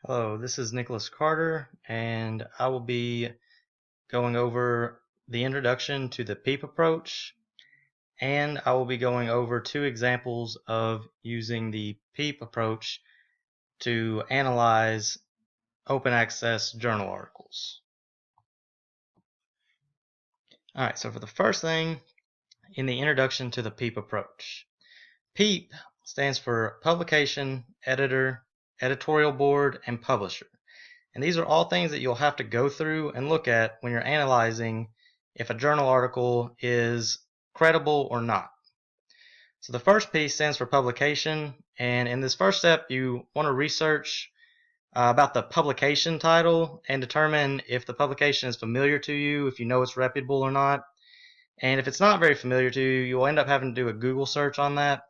Hello, this is Nicholas Carter, and I will be going over the introduction to the PEEP approach, and I will be going over two examples of using the PEEP approach to analyze open access journal articles. Alright, so for the first thing, in the introduction to the PEEP approach, PEEP stands for Publication, Editor, Editorial Board, and Publisher. And these are all things that you'll have to go through and look at when you're analyzing if a journal article is credible or not. So the first piece stands for publication, and in this first step you want to research about the publication title and determine if the publication is familiar to you, if you know it's reputable or not. And if it's not very familiar to you, you'll end up having to do a Google search on that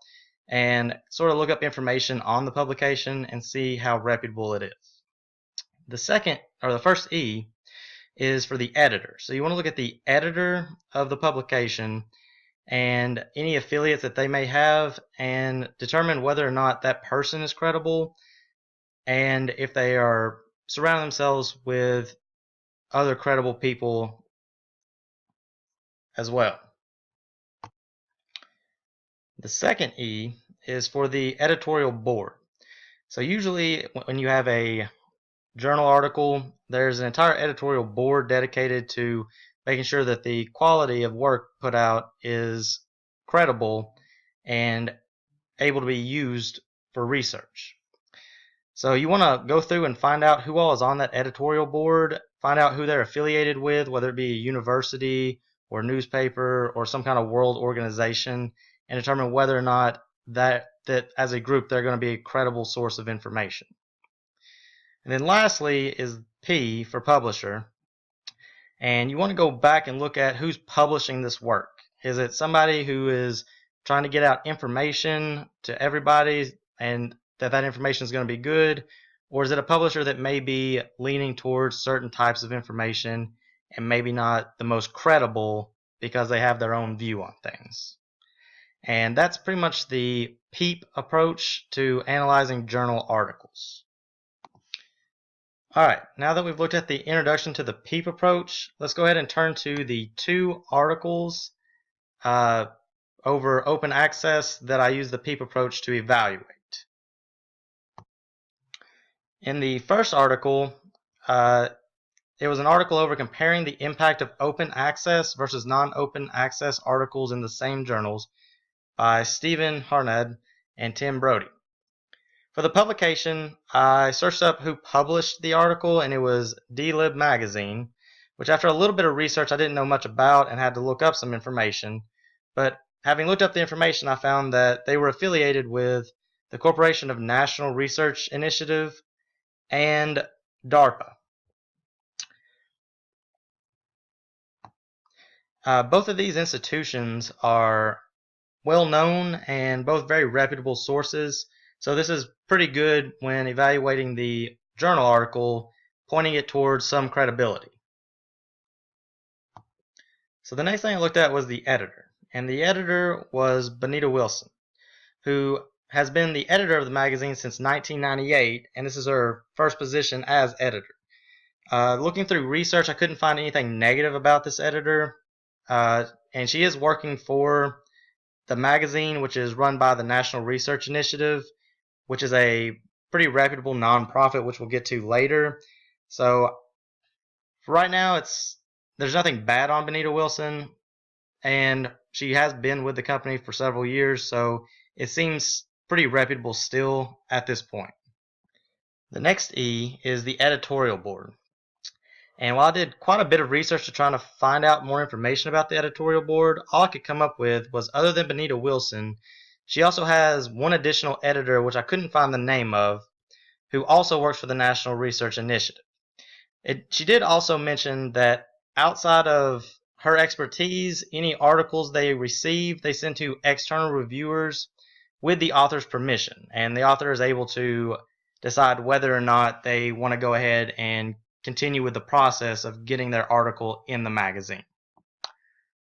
and sort of look up information on the publication and see how reputable it is. The first E is for the editor. So you want to look at the editor of the publication and any affiliates that they may have and determine whether or not that person is credible and if they are surrounding themselves with other credible people as well. The second E is for the editorial board. So usually when you have a journal article, there's an entire editorial board dedicated to making sure that the quality of work put out is credible and able to be used for research. So you want to go through and find out who all is on that editorial board, find out who they're affiliated with, whether it be a university or newspaper or some kind of world organization, and determine whether or not that as a group they're going to be a credible source of information. And then lastly is P for publisher. And you want to go back and look at who's publishing this work. Is it somebody who is trying to get out information to everybody and that information is going to be good? Or is it a publisher that may be leaning towards certain types of information and maybe not the most credible because they have their own view on things? And that's pretty much the PEEP approach to analyzing journal articles. Alright, now that we've looked at the introduction to the PEEP approach, let's go ahead and turn to the two articles over open access that I use the PEEP approach to evaluate. In the first article, it was an article over comparing the impact of open access versus non-open access articles in the same journals by Stephen Harned and Tim Brody. For the publication, I searched up who published the article, and it was DLib magazine, which after a little bit of research I didn't know much about and had to look up some information. But having looked up the information, I found that they were affiliated with the Corporation of National Research Initiative and DARPA. Both of these institutions are well known and both very reputable sources. So this is pretty good when evaluating the journal article, pointing it towards some credibility. So the next thing I looked at was the editor. And the editor was Benita Wilson, who has been the editor of the magazine since 1998, and this is her first position as editor. Looking through research, I couldn't find anything negative about this editor, and she is working for the magazine, which is run by the National Research Initiative, which is a pretty reputable nonprofit, which we'll get to later. So for right now, there's nothing bad on Benita Wilson, and she has been with the company for several years, so it seems pretty reputable still at this point. The next E is the editorial board. And while I did quite a bit of research to try to find out more information about the editorial board, all I could come up with was, other than Benita Wilson, she also has one additional editor, which I couldn't find the name of, who also works for the National Research Initiative. She did also mention that outside of her expertise, any articles they receive, they send to external reviewers with the author's permission, and the author is able to decide whether or not they want to go ahead and continue with the process of getting their article in the magazine.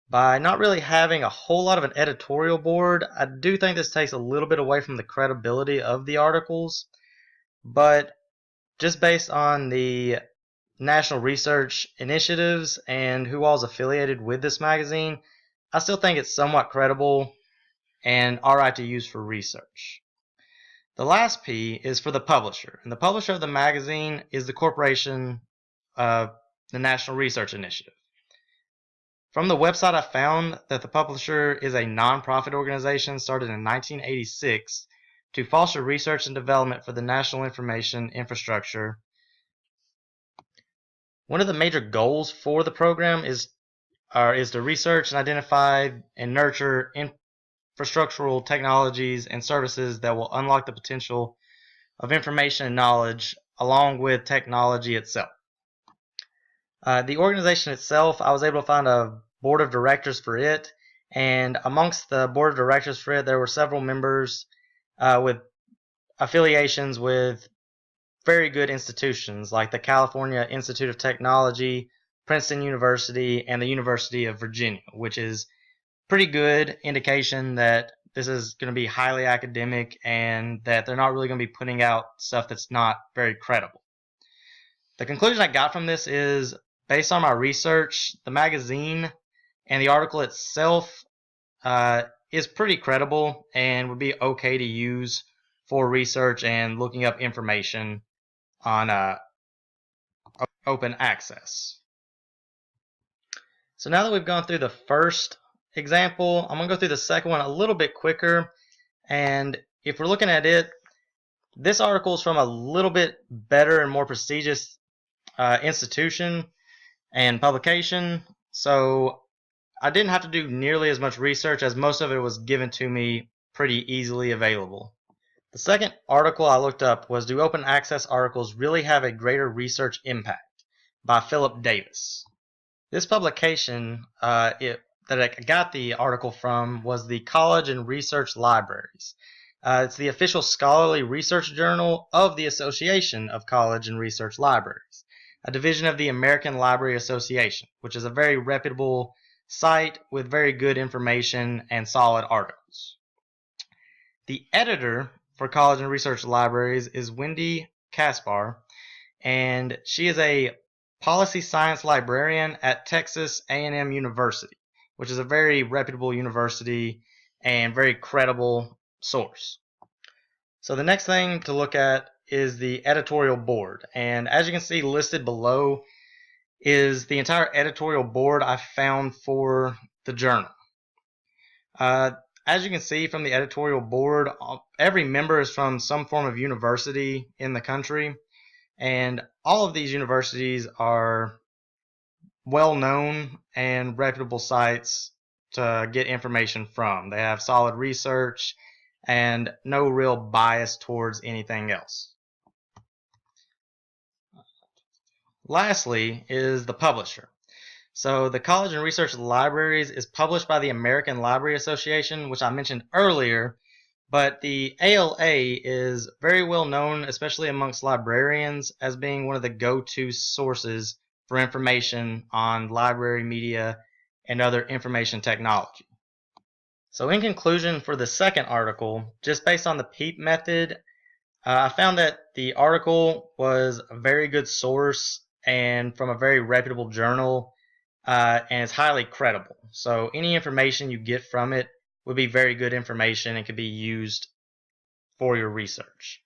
By not really having a whole lot of an editorial board, I do think this takes a little bit away from the credibility of the articles, but just based on the national research initiatives and who all's affiliated with this magazine, I still think it's somewhat credible and alright to use for research. The last P is for the publisher, and the publisher of the magazine is the corporation, the National Research Initiative. From the website, I found that the publisher is a nonprofit organization started in 1986 to foster research and development for the national information infrastructure. One of the major goals for the program is to research and identify and nurture infrastructural technologies and services that will unlock the potential of information and knowledge along with technology itself. The organization itself, I was able to find a board of directors for it, and amongst the board of directors for it, there were several members with affiliations with very good institutions like the California Institute of Technology, Princeton University, and the University of Virginia, which is pretty good indication that this is going to be highly academic and that they're not really going to be putting out stuff that's not very credible. The conclusion I got from this is, based on my research, the magazine and the article itself is pretty credible and would be okay to use for research and looking up information on open access. So now that we've gone through the first example, I'm going to go through the second one a little bit quicker. And if we're looking at it, this article is from a little bit better and more prestigious institution and publication. So I didn't have to do nearly as much research, as most of it was given to me pretty easily available. The second article I looked up was, "Do Open Access Articles Really Have a Greater Research Impact?" by Philip Davis. This publication that I got the article from was the College and Research Libraries. It's the official scholarly research journal of the Association of College and Research Libraries, a division of the American Library Association, which is a very reputable site with very good information and solid articles. The editor for College and Research Libraries is Wendy Caspar, and she is a policy science librarian at Texas A&M University, which is a very reputable university and very credible source. So the next thing to look at is the editorial board, and as you can see listed below is the entire editorial board I found for the journal. As you can see from the editorial board, every member is from some form of university in the country, and all of these universities are well-known and reputable sites to get information from. They have solid research and no real bias towards anything else. Lastly is the publisher. So the College and Research Libraries is published by the American Library Association, which I mentioned earlier, but the ALA is very well known, especially amongst librarians, as being one of the go-to sources for information on library media and other information technology. So in conclusion, for the second article, just based on the PEEP method, I found that the article was a very good source and from a very reputable journal, and it's highly credible. So any information you get from it would be very good information and could be used for your research.